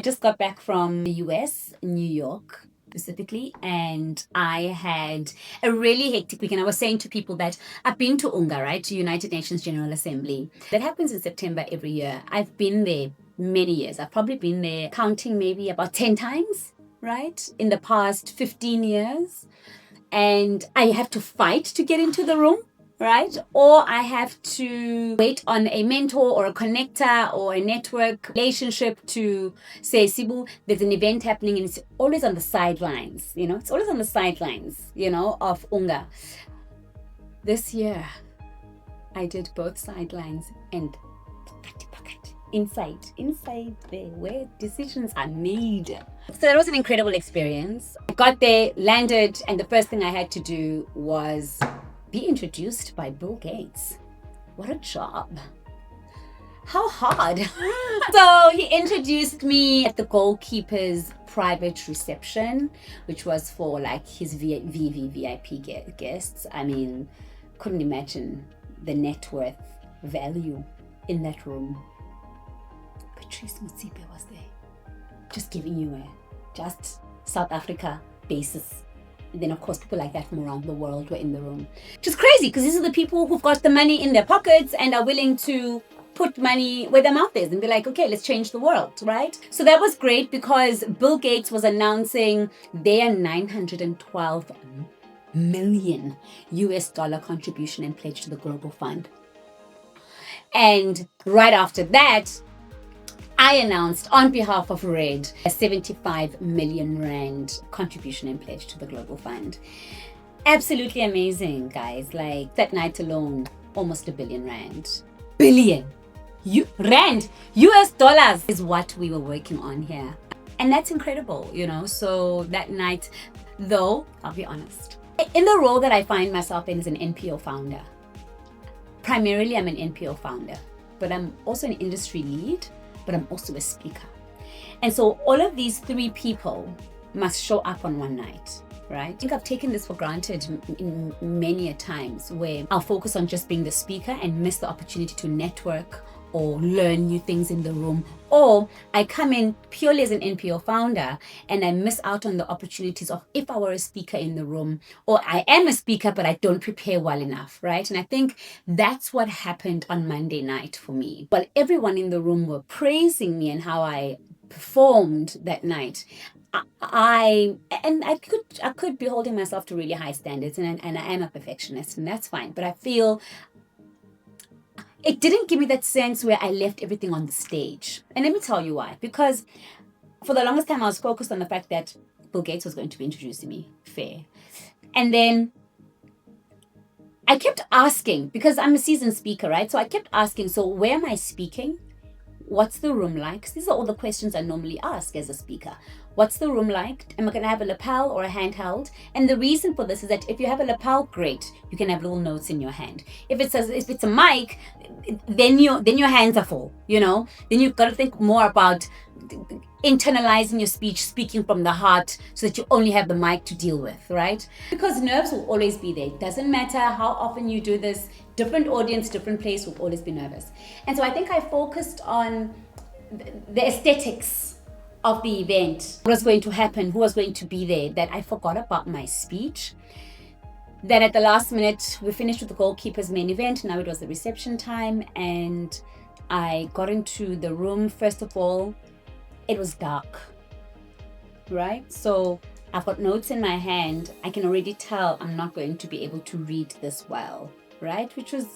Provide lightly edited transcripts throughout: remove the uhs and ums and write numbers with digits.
I just got back from the US, New York specifically, and I had a really hectic weekend. I was saying to people that I've been to UNGA, right, to United Nations General Assembly. That happens in September every year. I've been there many years. I've probably been there, counting maybe about 10 times, right, in the past 15 years. And I have to fight to get into the room, right? Or I have to wait on a mentor or a connector or a network relationship to say, Sibu, there's an event happening, and it's always on the sidelines, it's always on the sidelines, of UNGA. This year, I did both sidelines and inside there where decisions are made. So that was an incredible experience. I got there, landed, and the first thing I had to do was be introduced by Bill Gates. What a job. How hard. So he introduced me at the Goalkeepers private reception, which was for like his VIP guests. I mean, couldn't imagine the net worth value in that room. Patrice Motsepe was there, just giving you a just South Africa basis. And then of course people like that from around the world were in the room. Which is crazy because these are the people who've got the money in their pockets and are willing to put money where their mouth is and be like, okay, let's change the world, right? So that was great because Bill Gates was announcing their $912 million US contribution and pledge to the Global Fund. And right after that, I announced on behalf of Red a 75 million rand contribution and pledge to the Global Fund. Absolutely amazing, guys. Like that night alone, almost R1 billion. Billion. Rand, US dollars is what we were working on here. And that's incredible, So that night, though, I'll be honest. In the role that I find myself in as an NPO founder, primarily I'm an NPO founder, but I'm also an industry lead, but I'm also a speaker. And so all of these three people must show up on one night, right? I think I've taken this for granted in many a times where I'll focus on just being the speaker and miss the opportunity to network or learn new things in the room. Or I come in purely as an NPO founder and I miss out on the opportunities of if I were a speaker in the room, or I am a speaker but I don't prepare well enough, right? And I think that's what happened on Monday night for me. But everyone in the room were praising me and how I performed that night. I could be holding myself to really high standards, and I am a perfectionist, and that's fine. But I feel it didn't give me that sense where I left everything on the stage. And let me tell you why. Because for the longest time, I was focused on the fact that Bill Gates was going to be introducing me. Fair. And then I kept asking, because I'm a seasoned speaker, right? So I kept asking, so where am I speaking? What's the room like? 'Cause these are all the questions I normally ask as a speaker. What's the room like? Am I going to have a lapel or a handheld? And the reason for this is that if you have a lapel, great. You can have little notes in your hand. If it's a mic, then your hands are full, Then you've got to think more about internalizing your speech, speaking from the heart, so that you only have the mic to deal with, right? Because nerves will always be there. It doesn't matter how often you do this, different audience, different place, will always be nervous. And so I think I focused on the aesthetics of the event, what was going to happen, who was going to be there, that I forgot about my speech. Then at the last minute, we finished with the Goalkeepers main event. Now it was the reception time, and I got into the room. First of all, it was dark, right? So I've got notes in my hand. I can already tell I'm not going to be able to read this well, right? Which was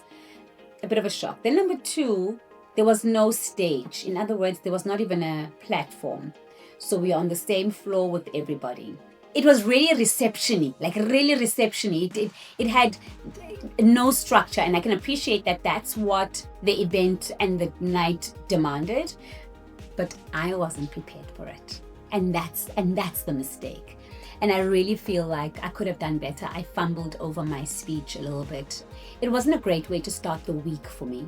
a bit of a shock. Then number two, there was no stage. In other words, there was not even a platform. So we are on the same floor with everybody. It was really reception-y, like really reception-y. It had no structure, and I can appreciate that that's what the event and the night demanded. But I wasn't prepared for it. And that's the mistake. And I really feel like I could have done better. I fumbled over my speech a little bit. It wasn't a great way to start the week for me.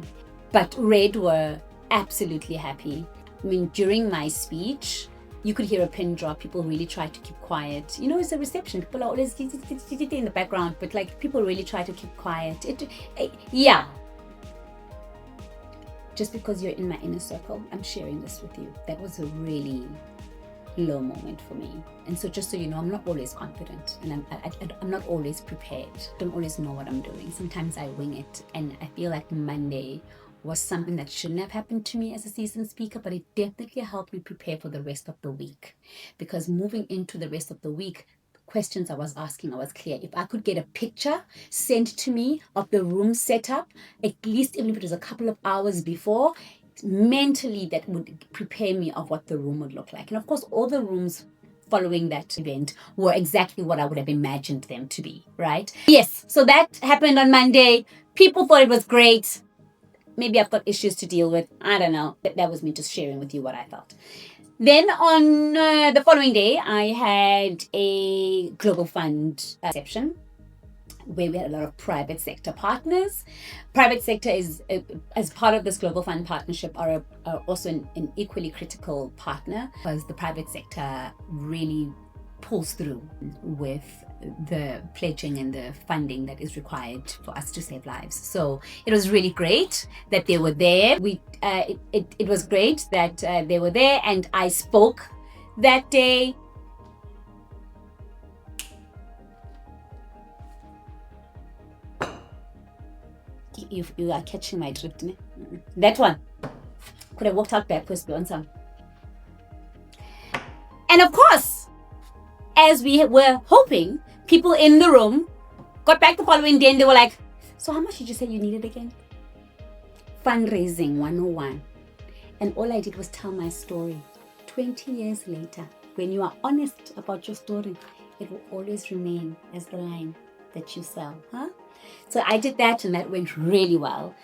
But Red were absolutely happy. I mean, during my speech, you could hear a pin drop. People really try to keep quiet. It's a reception. People are always in the background, but like people really try to keep quiet. just because you're in my inner circle, I'm sharing this with you. That was a really low moment for me. And so just so you know, I'm not always confident, and I'm not always prepared. Don't always know what I'm doing. Sometimes I wing it, and I feel like Monday was something that shouldn't have happened to me as a seasoned speaker, but it definitely helped me prepare for the rest of the week. Because moving into the rest of the week, questions I was asking, I was clear. If I could get a picture sent to me of the room setup, at least even if it was a couple of hours before, mentally that would prepare me of what the room would look like. And of course, all the rooms following that event were exactly what I would have imagined them to be, right? Yes, so that happened on Monday. People thought it was great. Maybe I've got issues to deal with. I don't know. That was me just sharing with you what I felt. Then on the following day, I had a global fund reception where we had a lot of private sector partners. Private sector is, as part of this global fund partnership, are also an equally critical partner, because the private sector really pulls through with the pledging and the funding that is required for us to save lives. So it was really great that they were there. It was great that they were there, and I spoke that day. If you are catching my drift, that one could have walked out backwards beyond some. And of course, as we were hoping, people in the room got back the following day and they were like, so how much did you say you needed again? Fundraising 101. And all I did was tell my story. 20 years later, when you are honest about your story, it will always remain as the line that you sell, huh? So I did that, and that went really well.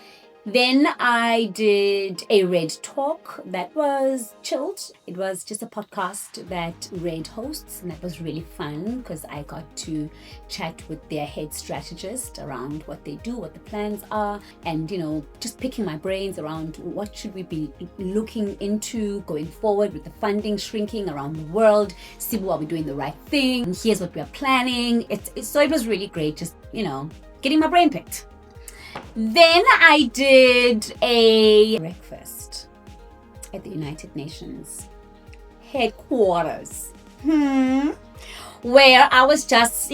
Then I did a Red talk that was chilled. It was just a podcast that Red hosts, and that was really fun because I got to chat with their head strategist around what they do, what the plans are, and just picking my brains around what should we be looking into going forward with the funding shrinking around the world. Sibu, are we doing the right thing? And here's what we are planning. So it was really great, just getting my brain picked. Then I did a breakfast at the United Nations headquarters, where I was just,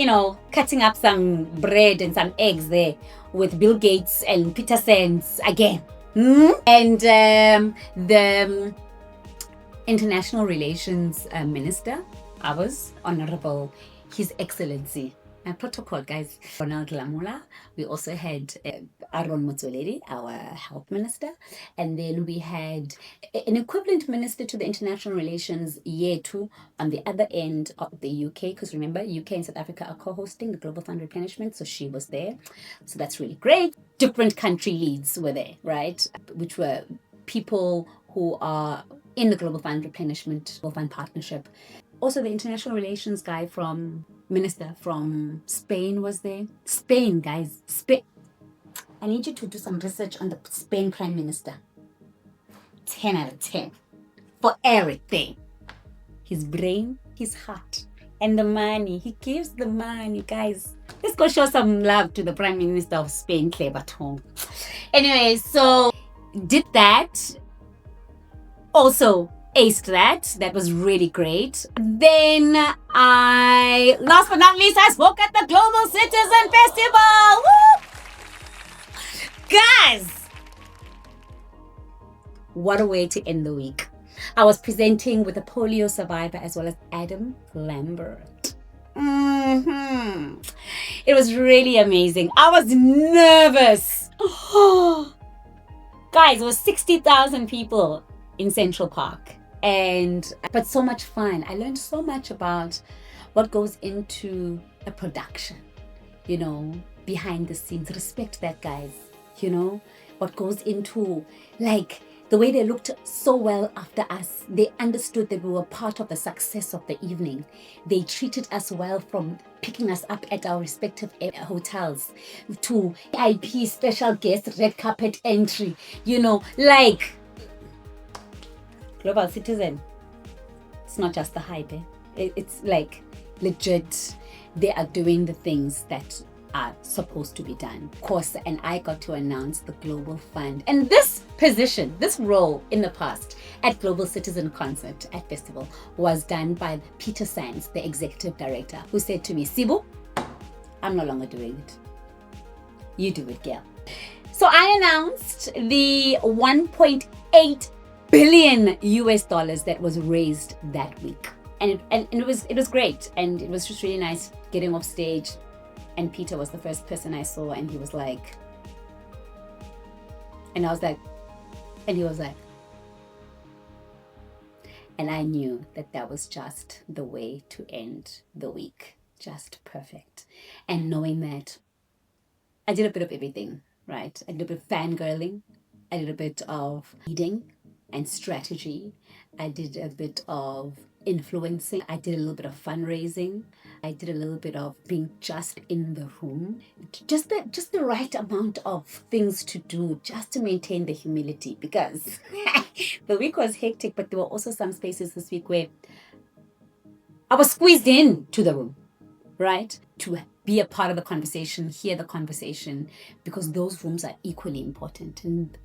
cutting up some bread and some eggs there with Bill Gates and Peter Sands again. And the International Relations Minister, ours, Honorable His Excellency, protocol guys, Ronald Lamula. We also had Aaron Motsoleri, our health minister, and then we had an equivalent minister to the international relations Yetu on the other end of the UK, because remember, UK and South Africa are co-hosting the Global Fund replenishment, so she was there. So that's really great. Different country leads were there, right? Which were people who are in the Global Fund replenishment, Global Fund partnership. Also, the international relations guy minister from Spain was there. Spain, guys. Spain. I need you to do some research on the Spain Prime Minister. 10 out of 10. For everything. His brain, his heart, and the money. He gives the money, guys. Let's go show some love to the Prime Minister of Spain, Claire Baton. Anyway, so did that. Also, aced that. That was really great. Then last but not least, I spoke at the Global Citizen Festival. Woo! Guys, what a way to end the week. I was presenting with a polio survivor as well as Adam Lambert. It was really amazing. I was nervous. Guys, it was 60,000 people in Central Park. But so much fun. I learned so much about what goes into a production, behind the scenes. Respect that, guys. What goes into, the way they looked so well after us. They understood that we were part of the success of the evening. They treated us well, from picking us up at our respective hotels to VIP special guest red carpet entry, Global Citizen. It's not just the hype. It's legit. They are doing the things that are supposed to be done. Of course, and I got to announce the Global Fund. And this position, this role in the past at Global Citizen Concert at Festival was done by Peter Sands, the executive director, who said to me, Sibu, I'm no longer doing it. You do it, girl. So I announced the 1.8 billion US dollars that was raised that week. And it was great. And it was just really nice getting off stage. And Peter was the first person I saw, and he was like, and I was like, and he was like, and I knew that that was just the way to end the week. Just perfect. And knowing that I did a bit of everything, right? I did a bit of fangirling. I did a bit of leading and strategy. I did a bit of influencing. I did a little bit of fundraising. I did a little bit of being just in the room. Just the right amount of things to do just to maintain the humility, because the week was hectic, but there were also some spaces this week where I was squeezed in to the room, right? To be a part of the conversation, hear the conversation, because those rooms are equally important. And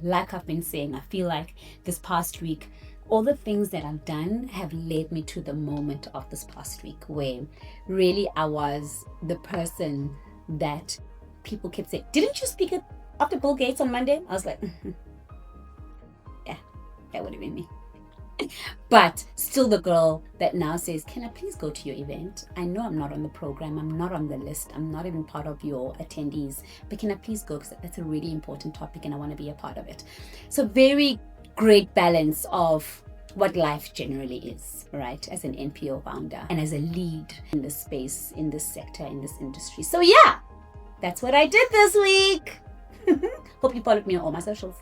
like I've been saying, I feel like this past week, all the things that I've done have led me to the moment of this past week where really I was the person that people kept saying, didn't you speak after Bill Gates on Monday? I was like, yeah, that would have been me. But still the girl that now says, can I please go to your event? I know I'm not on the program. I'm not on the list. I'm not even part of your attendees. But can I please go? Because that's a really important topic and I want to be a part of it. So very great balance of what life generally is, right? As an NPO founder and as a lead in this space, in this sector, in this industry. So yeah, that's what I did this week. Hope you followed me on all my socials.